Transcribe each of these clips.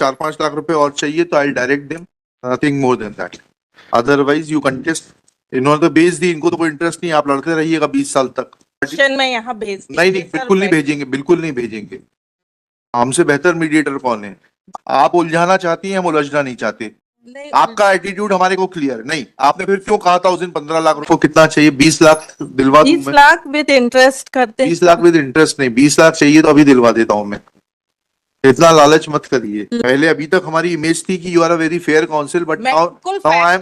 4-5 लाख रुपए और चाहिए तो I direct them, nothing more than that. Otherwise you contest. इन्होंने तो भेज दी, इनको तो कोई इंटरेस्ट नहीं, आप लड़ते रहिएगा 20 साल तक। मैं यहाँ भेज नहीं नहीं, बिल्कुल नहीं भेजेंगे, बिल्कुल नहीं भेजेंगे। हमसे बेहतर मीडिएटर कौन है? आप उलझाना चाहती हैं, हम उलझना नहीं चाहते। आपका एटीट्यूड हमारे को क्लियर है। नहीं, आपने फिर क्यों कहा था उस दिन 15 लाख रुपए? कितना चाहिए? 20 लाख दिलवा दूं 20 मैं। लाख विद इंटरेस्ट करते 20 लाख विद इंटरेस्ट नहीं, 20 लाख चाहिए तो अभी दिलवा देता हूं मैं। इतना लालच मत करिए। पहले अभी तक हमारी इमेज थी कि you are a very fair counsel, but now I am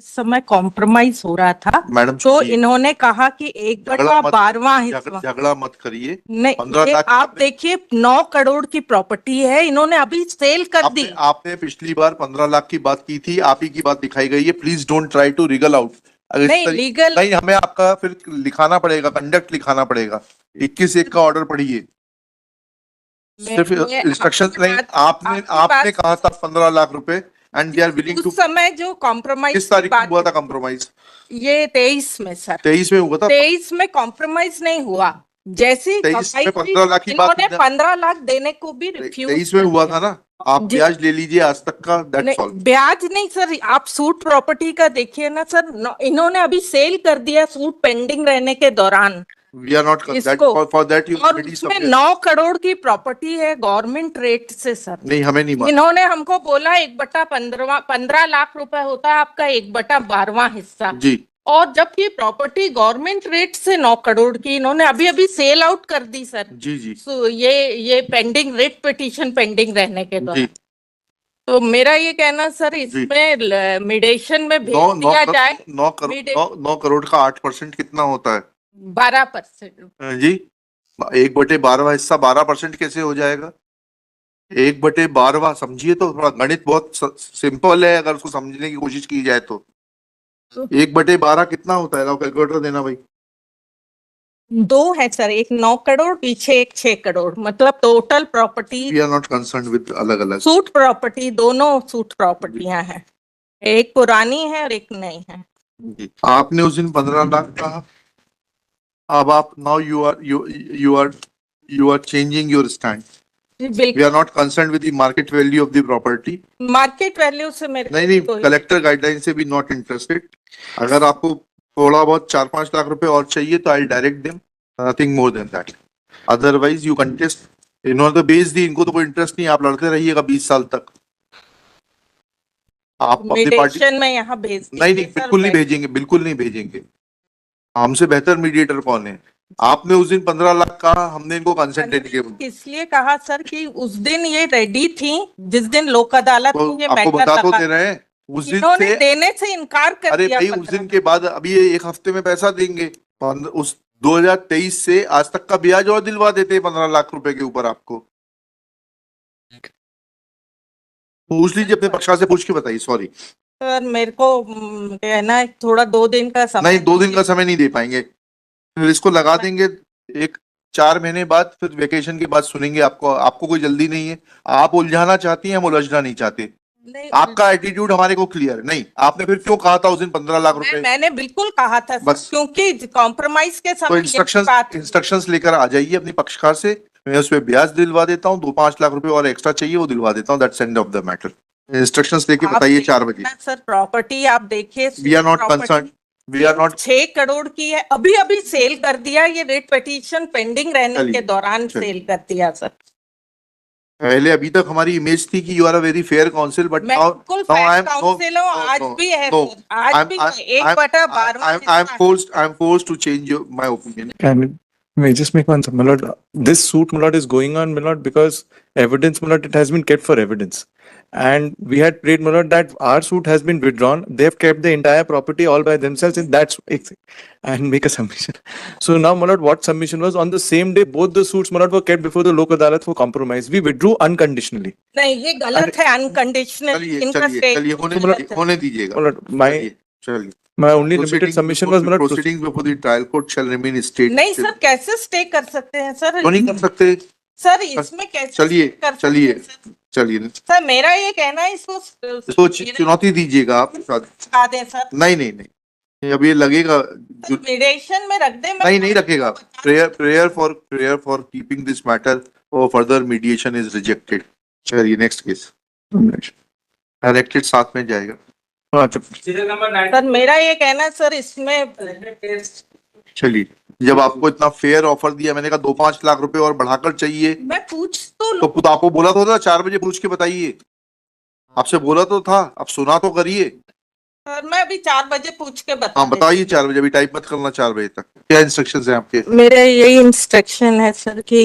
समय कॉम्प्रोमाइज हो रहा था मैडम, तो इन्होंने कहा कि 1/12 हिस्सा। झगड़ा मत करिए। नहीं, 15 लाख आप देखिए 9 करोड़ की प्रॉपर्टी है, इन्होंने अभी सेल कर दी। आपने पिछली बार 15 लाख की बात की थी, आप ही की बात दिखाई गई है। Please don't try to wriggle out. नहीं, लीगल नहीं, हमें आपका फिर लिखाना पड़ेगा, कंडक्ट लिखाना पड़ेगा। 21-1 का ऑर्डर पढ़िए। सिर्फ इंस्ट्रक्शन नहीं, आपने कहा था 15 लाख रुपए and they are willing to. उस समय जो कॉम्प्रोमाइज, किस तारीख को हुआ था कॉम्प्रोमाइज? ये 23 में सर। 23 में हुआ था। 23 में कॉम्प्रोमाइज नहीं हुआ। जैसे 23 में 15 लाख की बात, 15 लाख देने को भी रिफ्यूज। 23 में हुआ था ना। आप ब्याज ले लीजिए आज तक का, दैट्स ऑल। ब्याज नहीं सर, आप सूट प्रॉपर्टी का देखिए ना सर, इन्होंने अभी सेल कर दिया सूट पेंडिंग रहने के दौरान। We are not that, for that you और उसमें 9 करोड़ की प्रॉपर्टी है गवर्नमेंट रेट से सर। नहीं, हमें नहीं। इन्होंने हमको बोला 1/15 लाख रुपए होता है आपका 1/12 हिस्सा जी। और जबकि प्रॉपर्टी गवर्नमेंट रेट से 9 करोड़ की इन्होंने अभी अभी सेल आउट कर दी सर। जी जी। तो ये पेंडिंग रेट पिटीशन पेंडिंग रहने के दौरान। तो मेरा ये कहना सर, इसमें मिडिएशन में भेज दिया जाए। 9 करोड़ का 8% कितना होता है? 12% जी। 1/12 हिस्सा 12% कैसे हो जाएगा? 1/12 समझिए तो, थोड़ा गणित बहुत सिंपल है अगर उसको समझने की कोशिश की जाए तो। 1/12 कितना होता है? कैलकुलेटर देना भाई। 2 है सर, एक 9 करोड़ पीछे एक 6 करोड़, मतलब total property. We are not concerned with अलग अलग सूट प्रॉपर्टी, दोनों सूट प्रॉपर्टियां हैं, एक पुरानी है और एक नई है। आपने उस दिन 15 लाख कहा, अब आप now you are changing your stand. We are not concerned with the market value of the property. Market value से मेरे नहीं, कलेक्टर गाइडलाइन से भी नॉट इंटरेस्टेड। अगर आपको थोड़ा बहुत 4-5 लाख रुपए और चाहिए तो I direct them, nothing more than that. Otherwise you contest. इन्होंने तो भेज दी, इनको तो कोई इंटरेस्ट नहीं, आप लड़ते रहिएगा 20 साल तक। आप अपनी पार्टी में यहाँ भेज। नहीं, बिल्कुल नहीं भेजेंगे, बिल्कुल नहीं भेजेंगे। हमसे बेहतर मीडिएटर कौन है? आपने उस दिन 15 लाख कहा, हमने इनको कंसेंट देने के इसलिए कहा सर कि उस दिन ये रेडी थी, जिस दिन लोक अदालत तो आपको बता तो दे रहे हैं। उस दिन से देने से इनकार कर दिया। अरे भाई, उस दिन के बाद अभी 1 हफ्ते में पैसा देंगे। उस 2023 से आज तक का ब्याज और दिलवा देते 15 लाख रुपए के ऊपर। आपको पूछ लीजिए, अपने पक्षकार से पूछ के बताइए। सॉरी सर, मेरे को कहना है थोड़ा 2 दिन का समय। नहीं, 2 दिन का समय नहीं दे पाएंगे। फिर इसको लगा देंगे 4 महीने बाद, फिर वेकेशन के बाद सुनेंगे। आपको कोई जल्दी नहीं है। आप उलझाना चाहती हैं, हम उलझना नहीं चाहते। आपका एटीट्यूड हमारे को क्लियर है। नहीं, आपने फिर क्यों कहा था उस दिन 15 लाख रुपए? मैंने बिल्कुल कहा था बस, क्योंकि कॉम्प्रोमाइज के समय तो इंस्ट्रक्शंस लेकर आ जाइए अपनी पक्षकार से। मैं उस पर ब्याज दिलवा देता हूँ, 2-5 लाख रुपए और एक्स्ट्रा चाहिए वो दिलवा देता हूँ। That's end of the matter. Instructions लेके बताइए 4 बजे। सर प्रॉपर्टी आप देखिए, we are not concern, we are not. 6 crore की है, अभी अभी सेल कर दिया। ये रेट पिटीशन पेंडिंग रहने के दौरान सेल कर दिया सर। पहले अभी तक हमारी इमेज थी कि you are a very fair counsel, but now I am आज भी है, आज भी 1/12 I am forced to change my opinion. May I just make one, my lord? This suit, my lord, is going on, my lord, because evidence, my lord, it has been kept for evidence. And we had prayed, my lord, that our suit has been withdrawn. They have kept the entire property all by themselves, and that's and make a submission. So now, my lord, what submission was? On the same day, both the suits, my lord, were kept before the Lok Adalat for compromise. We withdrew unconditionally. नहीं, ये गलत है। Unconditional चलिए होने दीजिएगा। My lord, चलिए। My only limited submission was, my lord, proceedings before the trial court shall remain stayed. नहीं sir, कैसे स्टे कर सकते हैं सर? क्यों नहीं कर सकते सर? इसमें कैसे चलिए सर, मेरा ये कहना है इसको चुनौती दीजिएगा आप। दे सर। नहीं, अब ये लगेगा मिडिएशन में रख दे। नहीं रखेगा। Prayer for keeping this matter और फर्दर मीडिएशन इज रिजेक्टेड। चलिए नेक्स्ट केस डायरेक्टेड साथ में जाएगा। सर मेरा ये कहना है सर इसमें चलिए, जब आपको इतना फेयर ऑफर दिया, मैंने कहा 2-5 लाख रुपए और बढ़ाकर चाहिए, मैं पूछ तो तो खुद आपको बोला तो था 4 बजे पूछ के बताइए, आपसे बोला तो था, अब सुना तो करिए। सर मैं अभी 4 बजे पूछ के बता हाँ बताइए 4 बजे, अभी टाइप मत करना 4 बजे तक। क्या इंस्ट्रक्शंस हैं आपके? मेरे यही इंस्ट्रक्शन है सर कि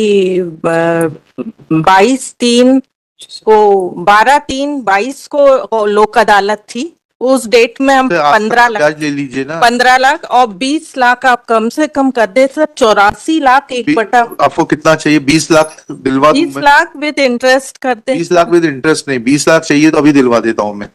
22/3 को 12/3/22 को लोक अदालत थी, उस डेट में हम तो आप 15 लाख ब्याज ले लीजिए ना। 15 लाख और 20 लाख आप कम से कम कर दे सर। 84 लाख एक बटा आपको कितना चाहिए? 20 लाख दिलवा दूं 20 मैं? लाख विद इंटरेस्ट कर दे। 20 लाख विद इंटरेस्ट नहीं, 20 लाख चाहिए तो अभी दिलवा देता हूँ मैं।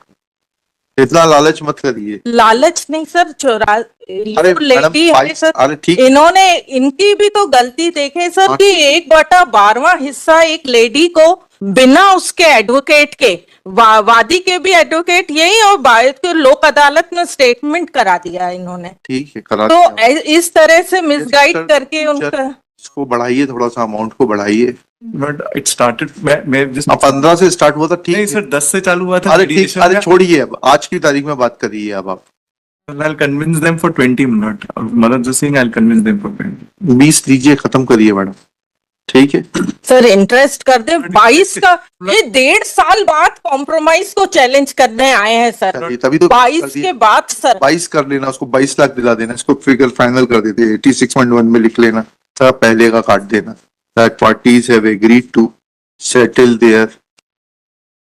इतना लालच मत करिए। लालच नहीं सर, अरे मैडम, लेडी है सर, अरे ठीक, इन्होंने इनकी भी तो गलती देखे सर हाँ। कि 1/12वां हिस्सा एक लेडी को बिना उसके एडवोकेट के वादी के भी एडवोकेट यही और बाद के लोक अदालत में स्टेटमेंट करा दिया इन्होंने। ठीक है करा तो दिया। इस तरह से मिसगाइड सर, करके उनका इसको बढ़ाइए, थोड़ा सा अमाउंट को बढ़ाइए। But it started, मैं just अब 15 से स्टार्ट हुआ था, ठीक नहीं है। सर 10 से चालू हुआ था। अरे ठीक, mediation अरे में। छोड़िए, अब आज की तारीख में बात करिए अब आप। I'll convince them for 20 minutes. Manoj just saying I'll convince them for 20. 20 लीजिए, खत्म करिए मैडम, ठीक है। सर इंटरेस्ट कर दे 22 का। ये 1.5 साल बाद कॉम्प्रोमाइज को चैलेंज करने आए हैं सर। चलिए, तभी तो 22 के बाद सर 22 कर लेना, उसको 22 लाख दिला देना, इसको फिगर फाइनल कर देते 86.1 में लिख लेना, सर पहले का काट देना। That parties have agreed to settle their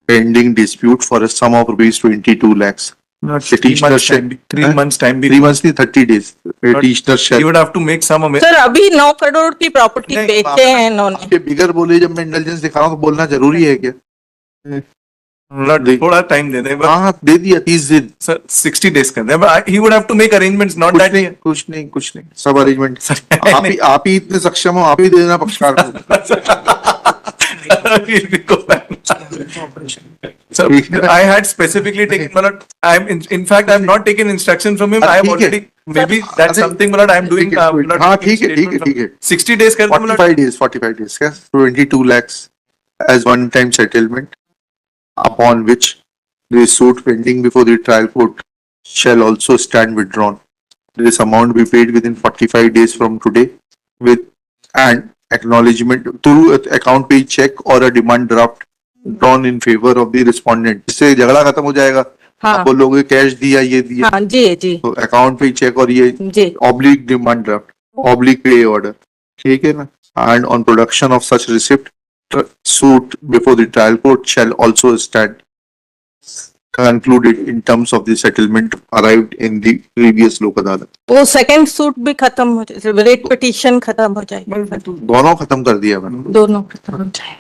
pending dispute for a sum of rupees 22 lakhs. Not Petitioner 3 months shall- time. 3 Huh? months time. 3 months नहीं, 30 days. Petitioner You shall. would have to make some amendment. Sir अभी 9 करोड़ की property नहीं, बेचे हैं इन्होंने। आपके बिगर बोले, जब मैं इंटेलिजेंस दिखा रहा हूँ तो बोलना जरूरी है क्या? थोड़ा टाइम दे दे. हाँ हाँ, दे दिया 30 दिन। Sir, 60 days कर दे. But he would have to make arrangements. Not कुछ that. नहीं, कुछ नहीं, सब अरेंजमेंट। आप ही इतने सक्षम हो, आप ही देना पक्षकार को। So I had specifically taken, Malad, in fact I'm not taken instruction from him. I have ठीक है। already, maybe that's अरे, something, Malad, I'm doing. ठीक है, Malad, हाँ, taking ठीक है, statement ठीक है, from- 60 days कर दे, Malad. 45 days, yes, 22 lakhs as one-time settlement, upon which the suit pending before the trial court shall also stand withdrawn. This amount be paid within 45 days from today, with an acknowledgement through account pay check or a demand draft drawn in favor of the respondent. इससे झगड़ा खत्म हो जाएगा। हाँ आप बोलोगे cash दिया, ये दिया, हाँ जी जी तो अकाउंट पे चेक और ये G oblique demand draft, oblique पे ऑर्डर, ठीक है ना? And on production of such receipt, suit before the trial court shall also stand concluded in terms of the settlement arrived in the previous लोक अदालत। वो second suit भी खत्म हो जाए, रेट पिटीशन खत्म हो जाए, दोनों खत्म कर दिया मैंने। दोनों खत्म हो जाए।